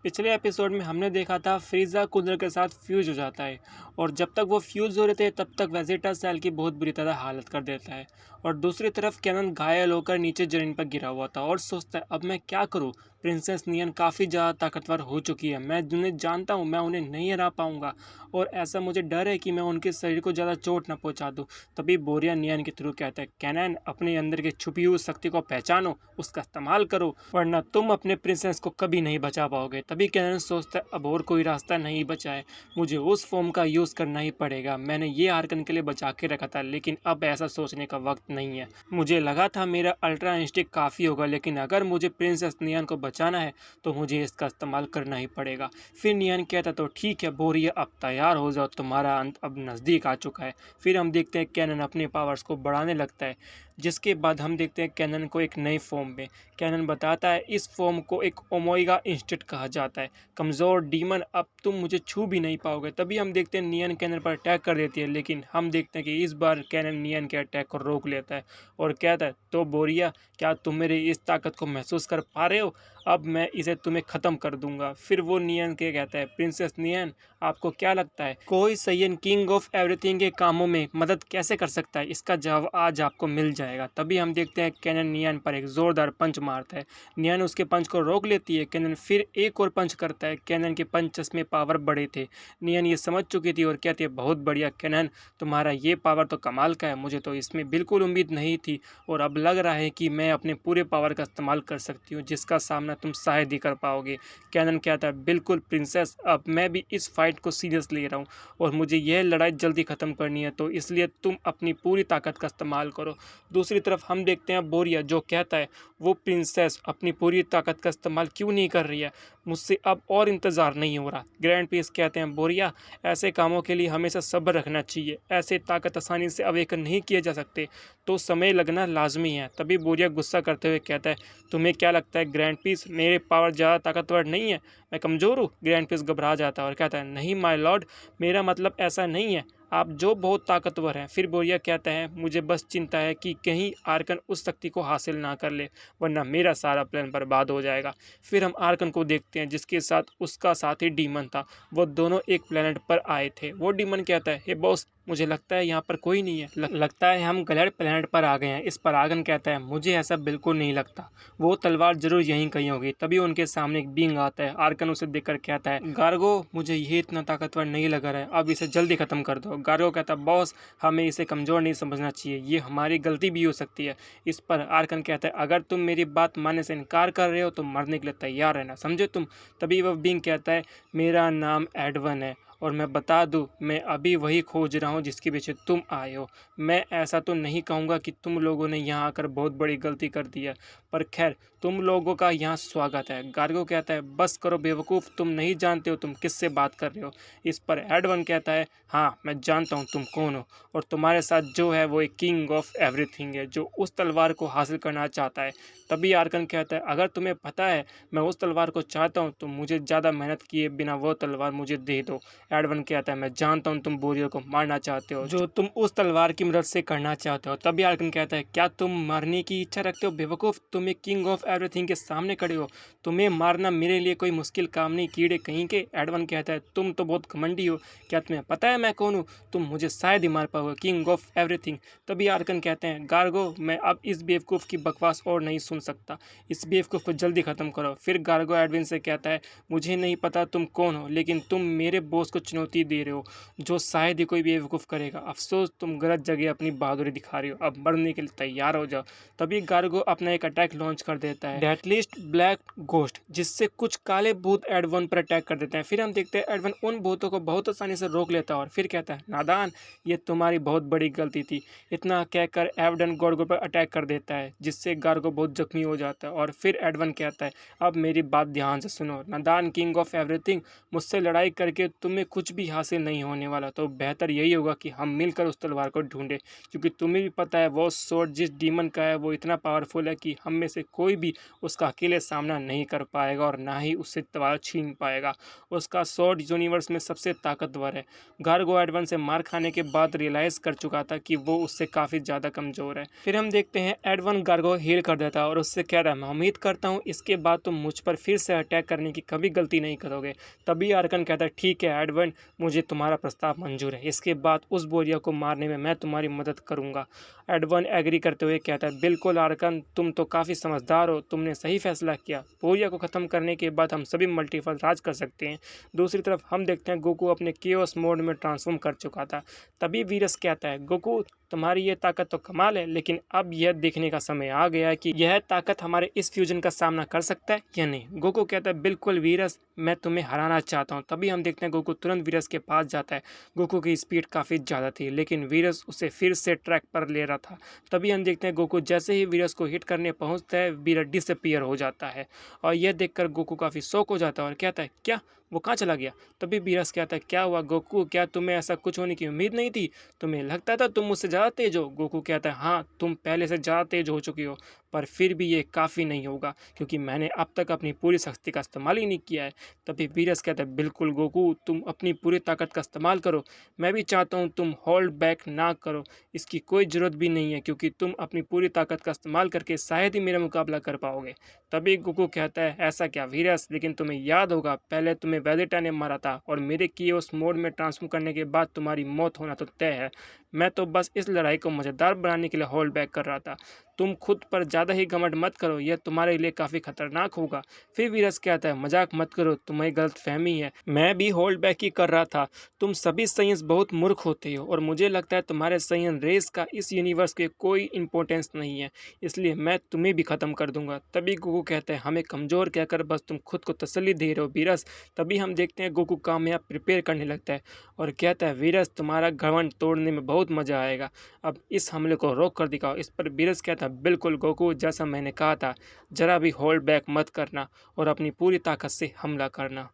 पिछले एपिसोड में हमने देखा था फ्रीज़ा कुदरत के साथ फ्यूज हो जाता है और जब तक वो फ्यूज हो रहे थे तब तक वेजिटा सेल की बहुत बुरी तरह हालत कर देता है। और दूसरी तरफ कैनन घायल होकर नीचे जमीन पर गिरा हुआ था और सोचता है अब मैं क्या करूं। प्रिंसेस नियन काफ़ी ज़्यादा ताकतवर हो चुकी है, मैं उन्हें जानता हूं, मैं उन्हें नहीं हरा पाऊंगा और ऐसा मुझे डर है कि मैं उनके शरीर को ज़्यादा चोट न पहुंचा दूं। तभी बोरिया नियन के थ्रू कहता है कैनन अपने अंदर की छुपी हुई शक्ति को पहचानो, उसका इस्तेमाल करो वरना तुम अपने प्रिंसेस को कभी नहीं बचा पाओगे। तभी कैनन सोचता है अब और कोई रास्ता नहीं बचा है, मुझे उस फॉर्म का यूज़ करना ही पड़ेगा। मैंने ये आर्कन के लिए बचा के रखा था लेकिन अब ऐसा सोचने का वक्त नहीं है। मुझे लगा था मेरा अल्ट्रा इंस्टिंक्ट काफ़ी होगा लेकिन अगर मुझे प्रिंसेस नियन को बचाना है तो मुझे इसका इस्तेमाल करना ही पड़ेगा। फिर नियन कहता तो ठीक है बोरिया, अब तैयार हो जाओ, तुम्हारा अंत अब नज़दीक आ चुका है। फिर हम देखते हैं कैनन अपने पावर्स को बढ़ाने लगता है, जिसके बाद हम देखते हैं कैनन को एक नई फॉर्म में। कैनन बताता है इस फॉर्म को एक ओमेगा इंस्टेंट कहा जाता है, कमज़ोर डीमन, अब तुम मुझे छू भी नहीं पाओगे। तभी हम देखते हैं नियन कैनन पर अटैक कर देती है लेकिन हम देखते हैं कि इस बार कैनन नियन के अटैक को रोक लेता है और कहता है तो बोरिया, क्या तुम मेरी इस ताकत को महसूस कर पा रहे हो? अब मैं इसे तुम्हें ख़त्म कर दूंगा। फिर वो नियन के कहता है प्रिंसेस नियन, आपको क्या लगता है कोई सयन किंग ऑफ एवरीथिंग के कामों में मदद कैसे कर सकता है? इसका जवाब आज आपको मिल जाएगा। तभी हम देखते हैं कैनन नियन पर एक जोरदार पंच मारता है, नियन उसके पंच को रोक लेती है। कैनन फिर एक और पंच करता है, कैनन के पंचेस में पावर बढ़े थे। नियन ये समझ चुकी थी और कहती है बहुत बढ़िया कैनन, तुम्हारा ये पावर तो कमाल का है, मुझे तो इसमें बिल्कुल उम्मीद नहीं थी और अब लग रहा है कि मैं अपने पूरे पावर का इस्तेमाल कर सकती हूँ जिसका सामना तुम शायद ही कर पाओगे। कैनन कहता है बिल्कुल प्रिंसेस, अब मैं भी इस फाइट को सीरियस ले रहा हूँ और मुझे यह लड़ाई जल्दी ख़त्म करनी है, तो इसलिए तुम अपनी पूरी ताकत का इस्तेमाल करो। दूसरी तरफ हम देखते हैं बोरिया जो कहता है वो प्रिंसेस अपनी पूरी ताकत का इस्तेमाल क्यों नहीं कर रही है, मुझसे अब और इंतज़ार नहीं हो रहा। ग्रैंड पीस कहते हैं बोरिया ऐसे कामों के लिए हमेशा सब्र रखना चाहिए, ऐसे ताकत आसानी से अवेकन नहीं किए जा सकते, तो समय लगना लाजमी है। तभी बोरिया गुस्सा करते हुए कहता है तुम्हें क्या लगता है ग्रैंड पीस मेरे पावर ज़्यादा ताकतवर नहीं है, मैं कमज़ोर हूँ? ग्रैंड पीस घबरा जाता है और कहता है नहीं माय लॉर्ड, मेरा मतलब ऐसा नहीं है, आप जो बहुत ताकतवर हैं। फिर बोरिया कहता है मुझे बस चिंता है कि कहीं आर्कन उस शक्ति को हासिल ना कर ले वरना मेरा सारा प्लान बर्बाद हो जाएगा। फिर हम आर्कन को देखते हैं जिसके साथ उसका साथी डीमन था, वो दोनों एक प्लेनेट पर आए थे। वो डीमन कहता है हे बॉस, मुझे लगता है यहाँ पर कोई नहीं है, लगता है हम गलत प्लेनेट पर आ गए हैं। इस पर आर्कन कहता है मुझे ऐसा बिल्कुल नहीं लगता, वो तलवार जरूर यहीं कहीं होगी। तभी उनके सामने एक बींग आता है, आर्कन उसे देखकर कहता है गार्गो, मुझे ये इतना ताकतवर नहीं लग रहा है, अब इसे जल्दी खत्म कर दो। गार्गो कहता है बॉस, हमें इसे कमज़ोर नहीं समझना चाहिए, ये हमारी गलती भी हो सकती है। इस पर आर्कन कहता है अगर तुम मेरी बात मानने से इनकार कर रहे हो तो मरने के लिए तैयार रहना, समझे तुम? तभी वह बींग कहता है मेरा नाम एडवन है और मैं बता दूं मैं अभी वही खोज रहा हूं जिसके पीछे तुम आए हो। मैं ऐसा तो नहीं कहूँगा कि तुम लोगों ने यहाँ आकर बहुत बड़ी गलती कर दी है, पर खैर तुम लोगों का यहाँ स्वागत है। गार्गो कहता है बस करो बेवकूफ़, तुम नहीं जानते हो तुम किससे बात कर रहे हो। इस पर एडवन कहता है हाँ मैं जानता हूँ तुम कौन हो और तुम्हारे साथ जो है वो एक किंग ऑफ एवरीथिंग है जो उस तलवार को हासिल करना चाहता है। तभी आर्कन कहता है अगर तुम्हें पता है मैं उस तलवार को चाहता हूँ तो मुझे ज़्यादा मेहनत किए बिना वो तलवार मुझे दे दो। एडवन कहता है मैं जानता हूँ तुम बोरियो को मारना चाहते हो, जो तुम उस तलवार की मदद से करना चाहते हो। तभी आर्कन कहता है क्या तुम मारने की इच्छा रखते हो बेवकूफ़, तुम एक किंग ऑफ एवरीथिंग के सामने खड़े हो, तुम्हें मारना मेरे लिए कोई मुश्किल काम नहीं, कीड़े कहीं के। एडवन कहता है तुम तो बहुत घमंडी हो, क्या तुम्हें पता है मैं कौन हूँ? तुम मुझे शायद ही मार पाओगे, किंग ऑफ एवरीथिंग। तभी आर्कन कहते हैं गार्गो, मैं अब इस बेवकूफ़ की बकवास और नहीं सुन सकता, इस बेवकूफ़ को जल्दी ख़त्म करो। फिर गार्गो एडविन से कहता है मुझे नहीं पता तुम कौन हो लेकिन तुम मेरे बॉस को चुनौती दे रहे हो जो शायद ही कोई बेवकूफ़ करेगा। अफसोस तुम गलत जगह अपनी बहादुरी दिखा रहे हो, अब मरने के लिए तैयार हो जाओ। तभी गार्गो अपना एक अटैक लॉन्च कर देता है, डेटलिस्ट ब्लैक घोस्ट, जिससे कुछ काले भूत एडवन पर अटैक कर देते हैं। फिर हम देखते हैं एडवन उन भूतों को बहुत आसानी से रोक लेता है और फिर कहता है नादान, ये तुम्हारी बहुत बड़ी गलती थी। इतना कहकर एडवन गार्गो पर अटैक कर देता है जिससे गार्गो बहुत जख्मी हो जाता है और फिर एडवन कहता है अब मेरी बात ध्यान से सुनो नादान किंग ऑफ एवरीथिंग, मुझसे लड़ाई करके तुम्हें कुछ भी हासिल नहीं होने वाला, तो बेहतर यही होगा कि हम मिलकर उस तलवार को ढूंढें, क्योंकि तुम्हें भी पता है वो स्वॉर्ड जिस डीमन का है वो इतना पावरफुल है कि हम में से कोई भी उसका अकेले सामना नहीं कर पाएगा और ना ही उससे तलवार छीन पाएगा। उसका स्वॉर्ड यूनिवर्स में सबसे ताकतवर है। गार्गो एडवन से मार खाने के बाद रियलाइज़ कर चुका था कि वो उससे काफ़ी ज़्यादा कमज़ोर है। फिर हम देखते हैं एडवन गार्गो हील कर देता है और उससे कह रहा है, मैं उम्मीद करता हूँ इसके बाद तुम मुझ पर फिर से अटैक करने की कभी गलती नहीं करोगे। तभी आर्कन कहता है, ठीक है एडवन, मुझे तुम्हारा प्रस्ताव मंजूर है। इसके बाद उस बोरिया को मारने में मैं तुम्हारी मदद करूँगा। एडवन एग्री करते हुए कहता है, बिल्कुल आर्कन, तुम तो काफ़ी समझदार हो, तुमने सही फैसला किया। बोरिया को ख़त्म करने के बाद हम सभी मल्टीवर्स राज कर सकते हैं। दूसरी तरफ हम देखते हैं गोकू अपने केओस मोड में ट्रांसफॉर्म कर चुका था। तभी वीरस कहता है, गोकू तुम्हारी ये ताकत तो कमाल है, लेकिन अब यह देखने का समय आ गया है कि यह ताकत हमारे इस फ्यूजन का सामना कर सकता है या नहीं। गोकू कहता है, बिल्कुल वीरस, मैं तुम्हें हराना चाहता हूँ। तभी हम देखते हैं गोकू तुरंत वीरस के पास जाता है। गोकू की स्पीड काफ़ी ज़्यादा थी, लेकिन वीरस उसे फिर से ट्रैक पर ले रहा था। तभी हम देखते हैं गोकू जैसे ही वीरस को हिट करने पहुँचता है, वीरस डिसअपीयर हो जाता है और यह देखकर गोकू काफ़ी शॉक हो जाता है और कहता है, क्या वो कहाँ चला गया। तभी वीरस कहता है, क्या हुआ गोकू, क्या तुम्हें ऐसा कुछ होने की उम्मीद नहीं थी? तुम्हें लगता था तुम मुझसे ज़्यादा तेज हो? गोकू कहता है, हाँ तुम पहले से ज़्यादा तेज हो चुकी हो, पर फिर भी ये काफ़ी नहीं होगा क्योंकि मैंने अब तक अपनी पूरी शक्ति का इस्तेमाल ही नहीं किया है। तभी वीरस कहता है, बिल्कुल गोकू, तुम अपनी पूरी ताकत का इस्तेमाल करो। मैं भी चाहता हूँ तुम होल्ड बैक ना करो, इसकी कोई ज़रूरत भी नहीं है क्योंकि तुम अपनी पूरी ताकत का इस्तेमाल करके शायद ही मेरा मुकाबला कर पाओगे। तभी गोकू कहता है, ऐसा क्या वीरस, लेकिन तुम्हें याद होगा पहले तुम्हें वेजिटा ने मारा था और मेरे कियोस मोड में ट्रांसफॉर्म करने के बाद तुम्हारी मौत होना तो तय है। मैं तो बस इस लड़ाई को मज़ेदार बनाने के लिए होल्ड बैक कर रहा था। तुम खुद पर ज़्यादा ही घमंड मत करो, यह तुम्हारे लिए काफ़ी खतरनाक होगा। फिर वीरस कहता है, मजाक मत करो, तुम्हें गलतफहमी है, मैं भी होल्ड बैक ही कर रहा था। तुम सभी साइंस बहुत मूर्ख होते हो और मुझे लगता है तुम्हारे साइंस रेस का इस यूनिवर्स के कोई इंपॉर्टेंस नहीं है, इसलिए मैं तुम्हें भी ख़त्म कर दूंगा। तभी गोकू कहता है, हमें कमज़ोर कहकर बस तुम खुद को तसल्ली दे रहे हो वीरस। तभी हम देखते हैं गोकू कामयाब प्रिपेयर करने लगता है और कहता है, वीरस तुम्हारा घमंड तोड़ने में बहुत मज़ा आएगा, अब इस हमले को रोक कर दिखाओ। इस पर वीरस कहता है, बिल्कुल गोकू, जैसा मैंने कहा था, जरा भी होल्ड बैक मत करना और अपनी पूरी ताकत से हमला करना।